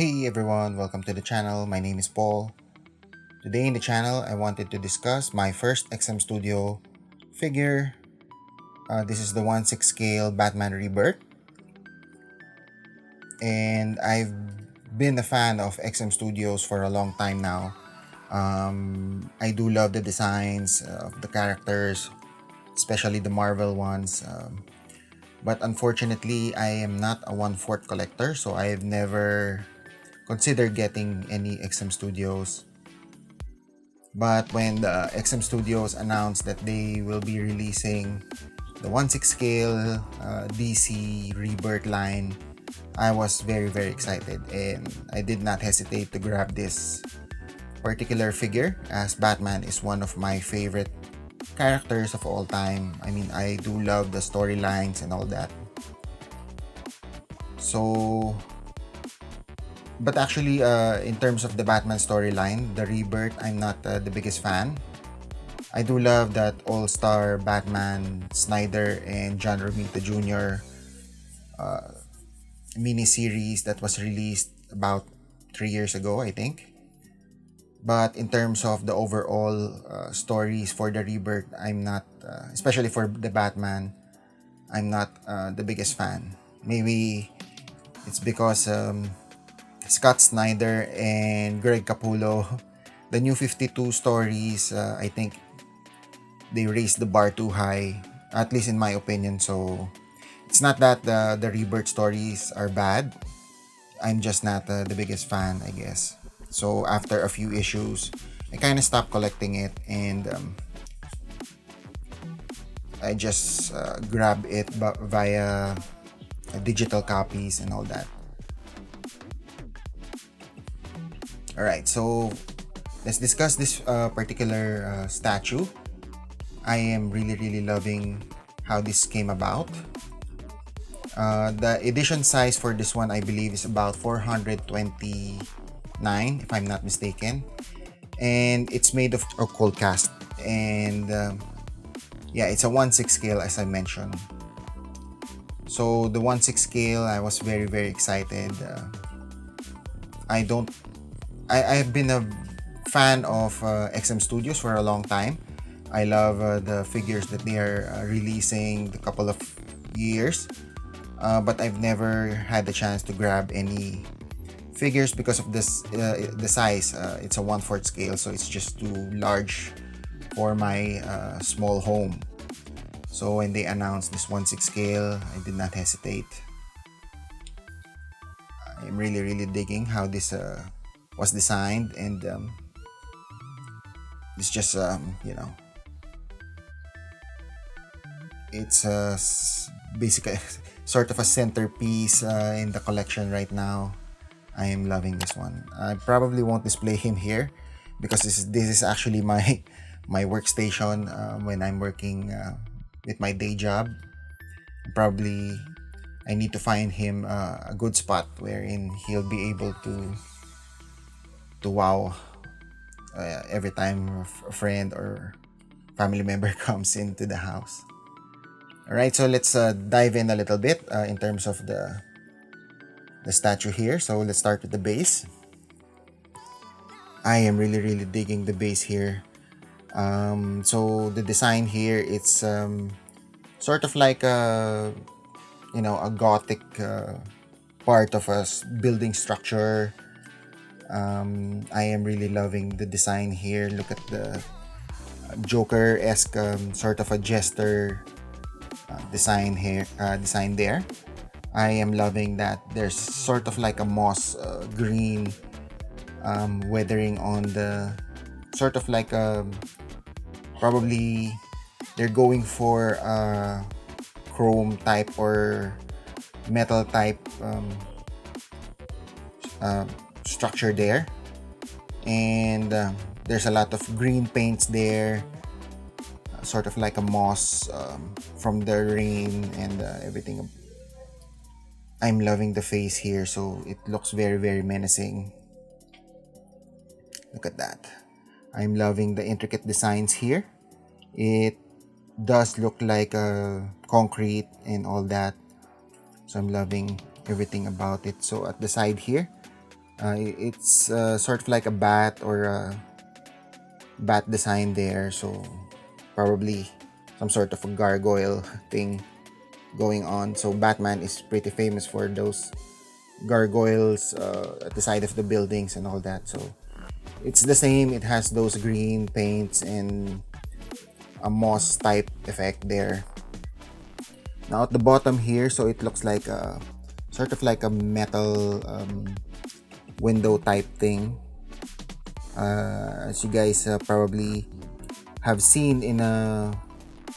Hey everyone, welcome to the channel. My name is Paul. Today in the channel, I wanted to discuss my first XM Studio figure. This is the 1/6 scale Batman Rebirth. And I've been a fan of XM Studios for a long time now. I do love the designs of the characters, especially the Marvel ones. But unfortunately, I am not a 1/4 collector, so I've never considered getting any XM Studios. But when the XM Studios announced that they will be releasing the 1/6 scale DC Rebirth line, I was very excited, and I did not hesitate to grab this particular figure, as Batman is one of my favorite characters of all time. I mean, I do love the storylines and all that. So, but actually, in terms of the Batman storyline, the Rebirth, I'm not the biggest fan. I do love that all-star Batman, Snyder and John Romita Jr. Mini-series that was released about 3 years ago, I think. But in terms of the overall stories for the Rebirth, I'm not, especially for the Batman, I'm not the biggest fan. Maybe it's because Scott Snyder and Greg Capullo, the New 52 stories, I think they raised the bar too high, at least in my opinion. So it's not that the Rebirth stories are bad. I'm just not the biggest fan, I guess. So after a few issues, I kind of stopped collecting it, and I just grab it via digital copies and all that. Alright, so let's discuss this particular statue. I am really loving how this came about. The edition size for this one, I believe, is about 429, if I'm not mistaken. And it's made of cold cast. And yeah, it's a 1/6 scale, as I mentioned. So the 1/6 scale, I was very excited. I've been a fan of XM Studios for a long time. I love the figures that they are releasing the couple of years. But I've never had the chance to grab any figures because of this the size. It's a 1/4 scale, so it's just too large for my small home. So when they announced this 1/6 scale, I did not hesitate. I'm really digging how this was designed, and it's just it's basically sort of a centerpiece in the collection right now. I am loving this one. I probably won't display him here because this is actually my my workstation when I'm working with my day job. Probably I need to find him a good spot wherein he'll be able to wow every time a friend or family member comes into the house. Alright, so let's dive in a little bit in terms of the statue here. So let's start with the base. I am really digging the base here. So the design here, it's sort of like a gothic part of a building structure. I am really loving the design here. Look at the Joker-esque sort of a jester design here, design there. I am loving that there's sort of like a moss green weathering on the sort of like probably they're going for chrome type or metal type structure there, and there's a lot of green paints there, sort of like a moss from the rain and everything. I'm loving the face here, so it looks very menacing. Look at that. I'm loving the intricate designs here. It does look like concrete and all that, so I'm loving everything about it. So at the side here, It's sort of like a bat or a bat design there, so probably some sort of a gargoyle thing going on. So Batman is pretty famous for those gargoyles at the side of the buildings and all that. So it's the same. It has those green paints and a moss type effect there. Now at the bottom here, so it looks like a sort of like a metal window type thing. As you guys probably have seen in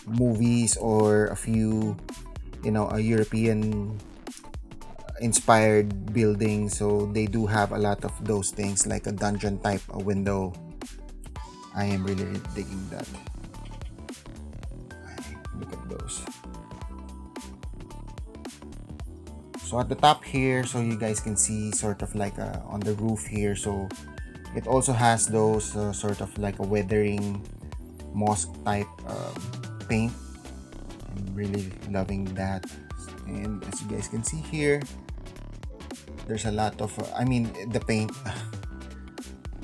movies or a few, a European inspired building, so they do have a lot of those things like a dungeon type a window. I am really, really digging that. Look at those. So at the top here, so you guys can see sort of like on the roof here, so it also has those sort of like a weathering moss type paint. I'm really loving that. And as you guys can see here, there's a lot of the paint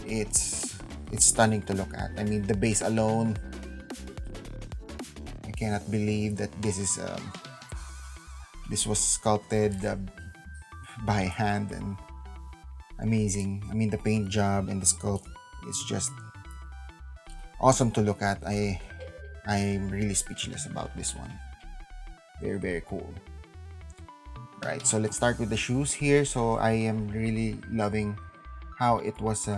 it's stunning to look at. I mean, the base alone, I cannot believe that this was sculpted by hand, and amazing. I mean, the paint job and the sculpt is just awesome to look at. I'm really speechless about this one. Very, very cool. Right, so let's start with the shoes here. So I am really loving how it was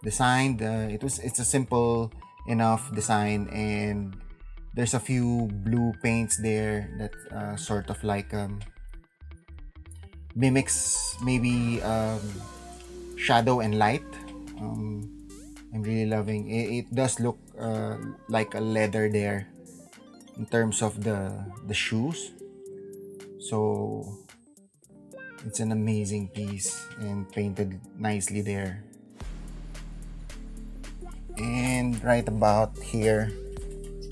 designed. It's a simple enough design, and there's a few blue paints there that sort of like mimics maybe shadow and light. I'm really loving it. It does look like a leather there in terms of the shoes. So it's an amazing piece and painted nicely there. And right about here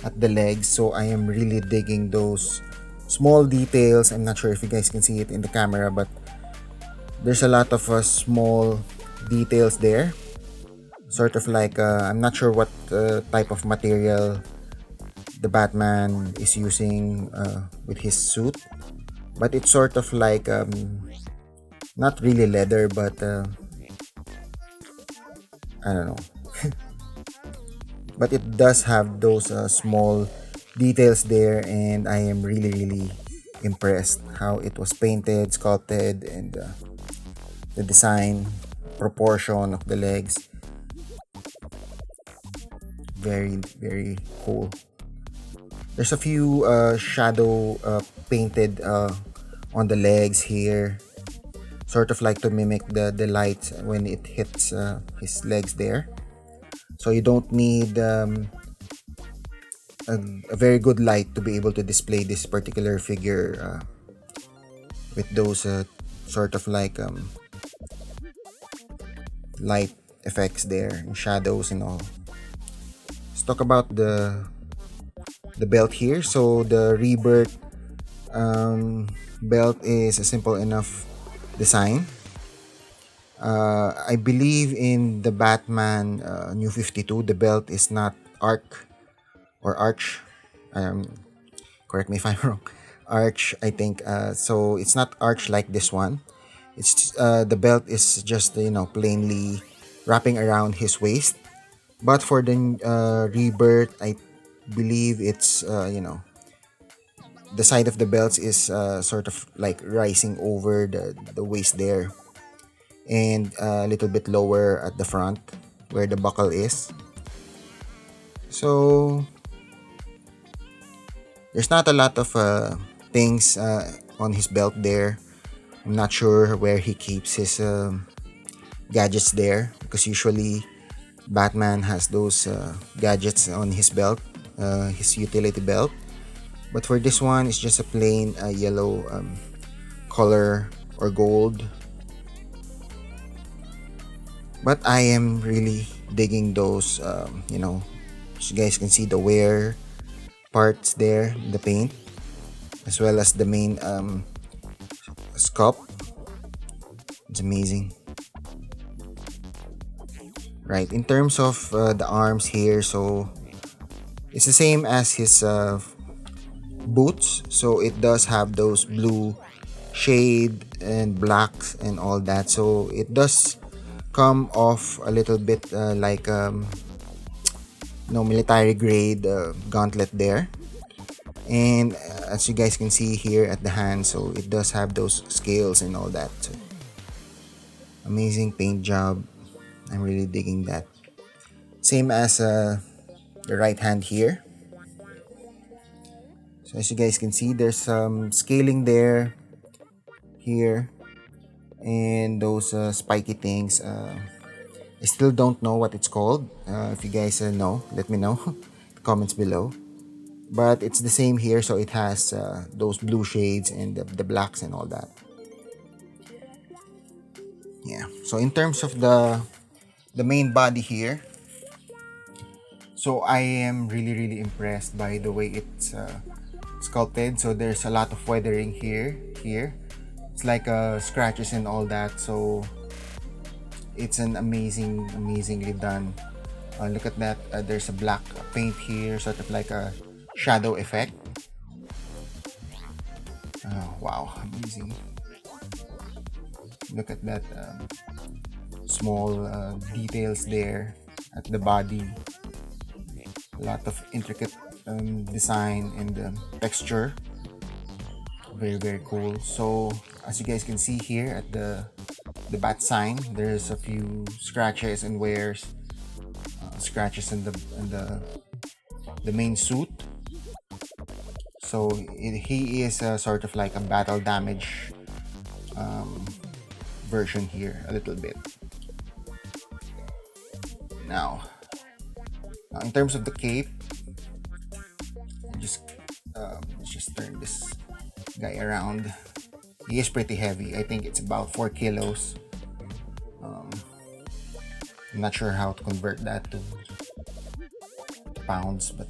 at the legs, so I am really digging those small details. I'm not sure if you guys can see it in the camera, but there's a lot of small details there, sort of like I'm not sure what type of material the Batman is using with his suit, but it's sort of like not really leather, but I don't know. But it does have those small details there, and I am really, really impressed how it was painted, sculpted, and the design, proportion of the legs. Very, very cool. There's a few shadow painted on the legs here, sort of like to mimic the light when it hits his legs there. So you don't need a very good light to be able to display this particular figure with those sort of like light effects there and shadows and all. Let's talk about the belt here. So the Rebirth belt is a simple enough design. I believe in the Batman New 52, the belt is not arc or arch. Correct me if I'm wrong. Arch, I think. So it's not arch like this one. It's the belt is just plainly wrapping around his waist. But for the Rebirth, I believe it's the side of the belts is sort of like rising over the waist there, and a little bit lower at the front where the buckle is. So there's not a lot of things on his belt there. I'm not sure where he keeps his gadgets there, because usually Batman has those gadgets on his belt, his utility belt. But for this one, it's just a plain yellow color or gold. But I am really digging those, as you guys can see the wear parts there, the paint, as well as the main sculpt. It's amazing. Right, in terms of the arms here, so it's the same as his boots. So it does have those blue shade and blacks and all that. So it does come off a little bit like no military grade gauntlet there. And as you guys can see here at the hand, so it does have those scales and all that. So amazing paint job. I'm really digging that. Same as the right hand here. So as you guys can see, there's some scaling there, here, and those spiky things. I still don't know what it's called. If you guys know, let me know. Comments below. But it's the same here, so it has those blue shades and the blacks and all that. Yeah. So in terms of the main body here, so I am really impressed by the way it's sculpted. So there's a lot of weathering here. It's like scratches and all that. So it's an amazingly done. Look at that. There's a black paint here, sort of like a shadow effect. Wow, amazing. Look at that small details there at the body. A lot of intricate design and texture. Very cool. So as you guys can see here at the bat sign, there's a few scratches and wears, scratches in the main suit. So he is sort of like a battle damage version here a little bit. Now in terms of the cape, let's just turn this guy around. He is pretty heavy. I think it's about 4 kilos. I'm not sure how to convert that to pounds, but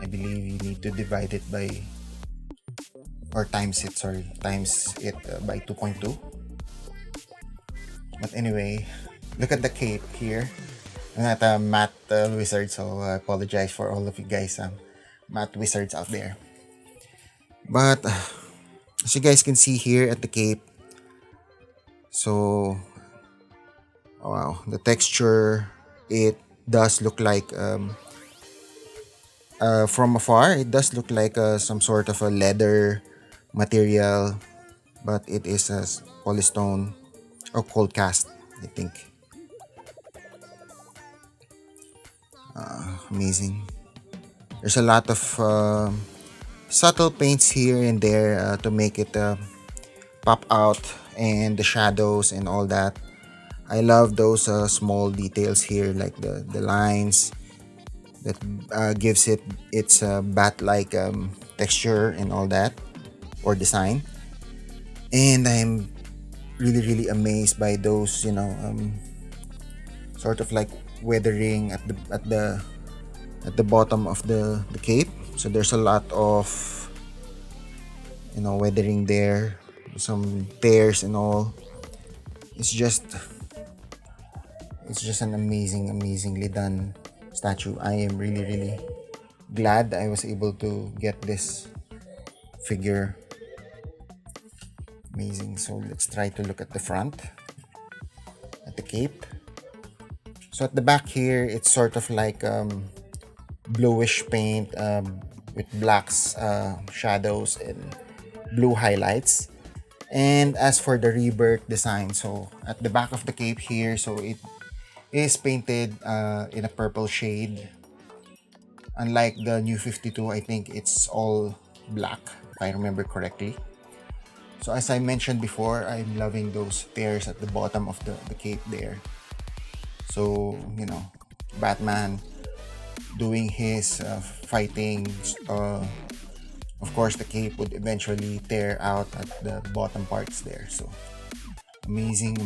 I believe you need to divide it by, or times it by 2.2. But anyway, look at the cape here. I'm not a math wizard, so I apologize for all of you guys math wizards out there. But as you guys can see here at the cape, so wow, the texture, it does look like from afar it does look like some sort of a leather material, but it is a polystone or cold cast, I think. Amazing. There's a lot of subtle paints here and there to make it pop out, and the shadows and all that. I love those small details here, like the lines that gives it its bat-like texture and all that, or design. And I'm really amazed by those sort of like weathering at the bottom of the cape. So there's a lot of weathering there, some tears and all. It's just an amazingly done statue. I am really glad I was able to get this figure. Amazing. So let's try to look at the front, at the cape. So at the back here, it's sort of like bluish paint with blacks, shadows, and blue highlights. And as for the Rebirth design, so at the back of the cape here, so it is painted in a purple shade. Unlike the new 52, I think it's all black, if I remember correctly. So as I mentioned before, I'm loving those tears at the bottom of the cape there. So, Batman doing his fighting, of course the cape would eventually tear out at the bottom parts there. So amazing.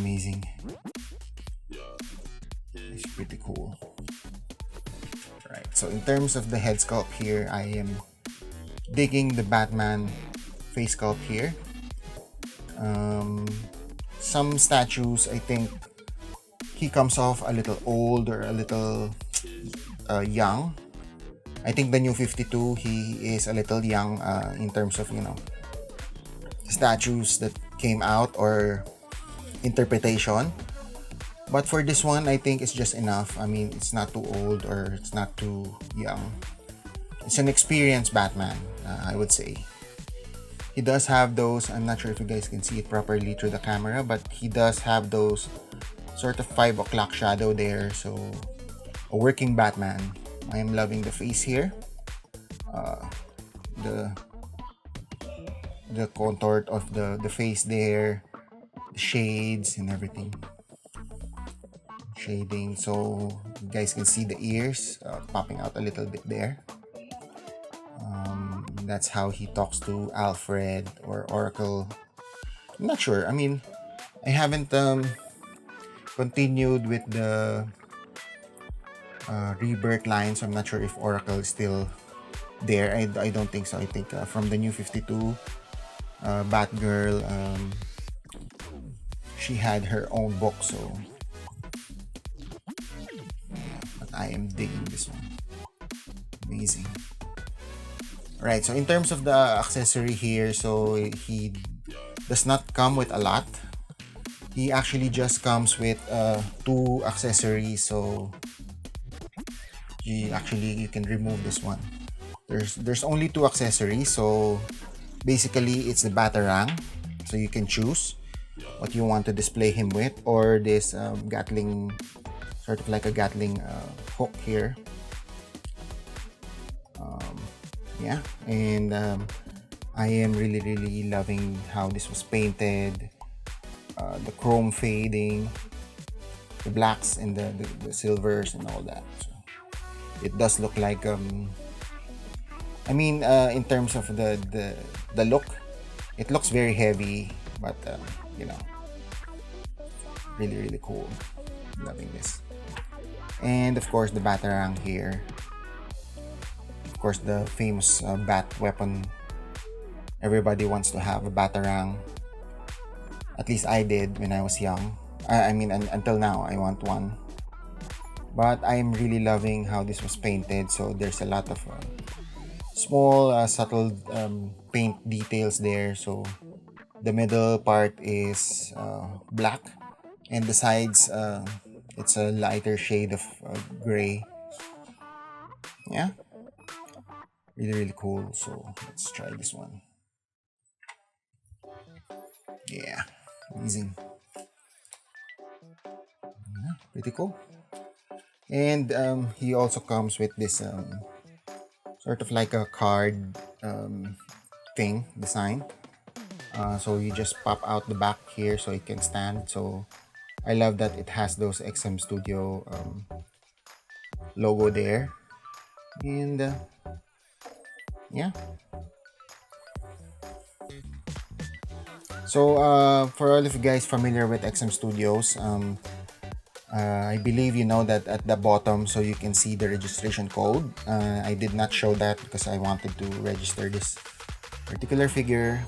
It's pretty cool. Right, so in terms of the head sculpt here, I am digging the Batman face sculpt here. Some statues, I think, he comes off a little old or a little young. I think the new 52, he is a little young in terms of, statues that came out or interpretation. But for this one, I think it's just enough. I mean, it's not too old or it's not too young. It's an experienced Batman, I would say. He does have those, I'm not sure if you guys can see it properly through the camera, but he does have those sort of 5 o'clock shadow there. So, a working Batman. I am loving the face here. The contour of the face there, the shades and everything. Shading, so you guys can see the ears popping out a little bit there. That's how he talks to Alfred or Oracle. I'm not sure. I mean, I haven't continued with the Rebirth line, so I'm not sure if Oracle is still there. I don't think so. I think from the new 52, Batgirl, she had her own book, so but I am digging this one. Amazing. Right, so in terms of the accessory here, so he does not come with a lot. He actually just comes with 2 accessories, so you can remove this one. There's only 2 accessories, so basically it's the Batarang, so you can choose what you want to display him with, or this Gatling, sort of like a Gatling hook here. Yeah, and I am really loving how this was painted, the chrome fading, the blacks and the silvers and all that. So it does look like I mean, in terms of the look, it looks very heavy, but really cool. Loving this. And of course the Batarang here. Of course, the famous bat weapon. Everybody wants to have a Batarang. At least I did when I was young. I mean, until now, I want one. But I'm really loving how this was painted. So there's a lot of small, subtle paint details there. So the middle part is black, and the sides, it's a lighter shade of gray. Yeah. Really cool. So let's try this one. Yeah, amazing. Yeah, pretty cool. And he also comes with this sort of like a card thing design. So you just pop out the back here so it can stand. So I love that it has those XM Studio logo there. And yeah. So for all of you guys familiar with XM Studios, I believe you know that at the bottom, so you can see the registration code. I did not show that because I wanted to register this particular figure,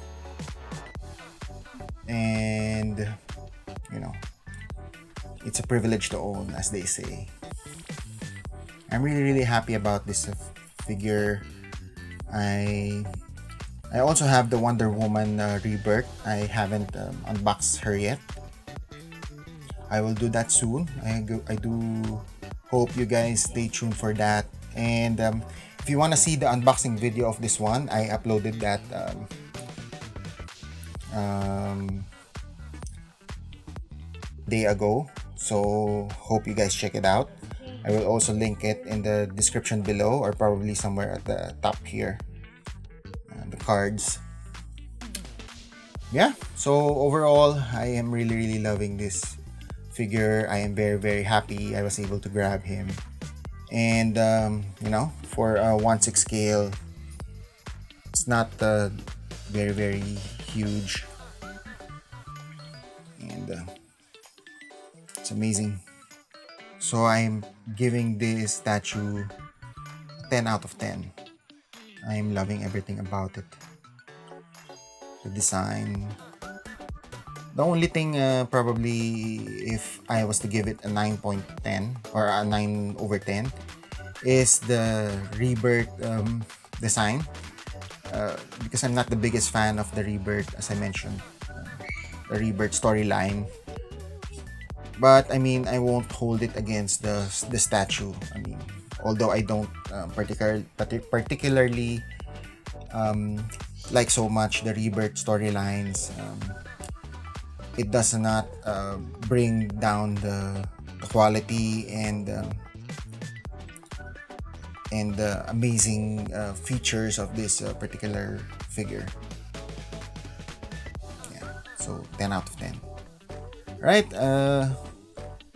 and it's a privilege to own, as they say. I'm really happy about this figure. I also have the Wonder Woman Rebirth. I haven't unboxed her yet. I will do that soon. I do hope you guys stay tuned for that. And if you want to see the unboxing video of this one, I uploaded that day ago. So hope you guys check it out. I will also link it in the description below, or probably somewhere at the top here. The cards. Yeah, so overall, I am really loving this figure. I am very happy I was able to grab him. And for a 1/6 scale, it's not very huge, and it's amazing. So I'm giving this statue 10 out of 10. I'm loving everything about it. The design, The only thing, probably, if I was to give it a 9.10 or a 9 over 10, is the Rebirth design. Because I'm not the biggest fan of the Rebirth, as I mentioned, the Rebirth storyline. But I mean, I won't hold it against the statue. I mean, although I don't particularly um, like so much the Rebirth storylines, it does not bring down the quality and the amazing features of this particular figure. Yeah, so 10 out of 10. Right.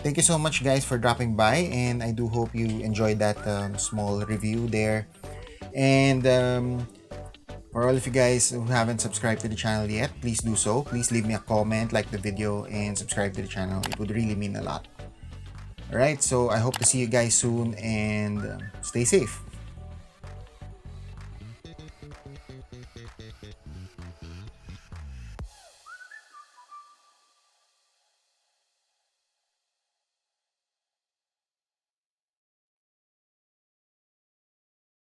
Thank you so much, guys, for dropping by, and I do hope you enjoyed that small review there. And for all of you guys who haven't subscribed to the channel yet, please do so. Please leave me a comment, like the video, and subscribe to the channel. It would really mean a lot. Alright, so I hope to see you guys soon, and stay safe.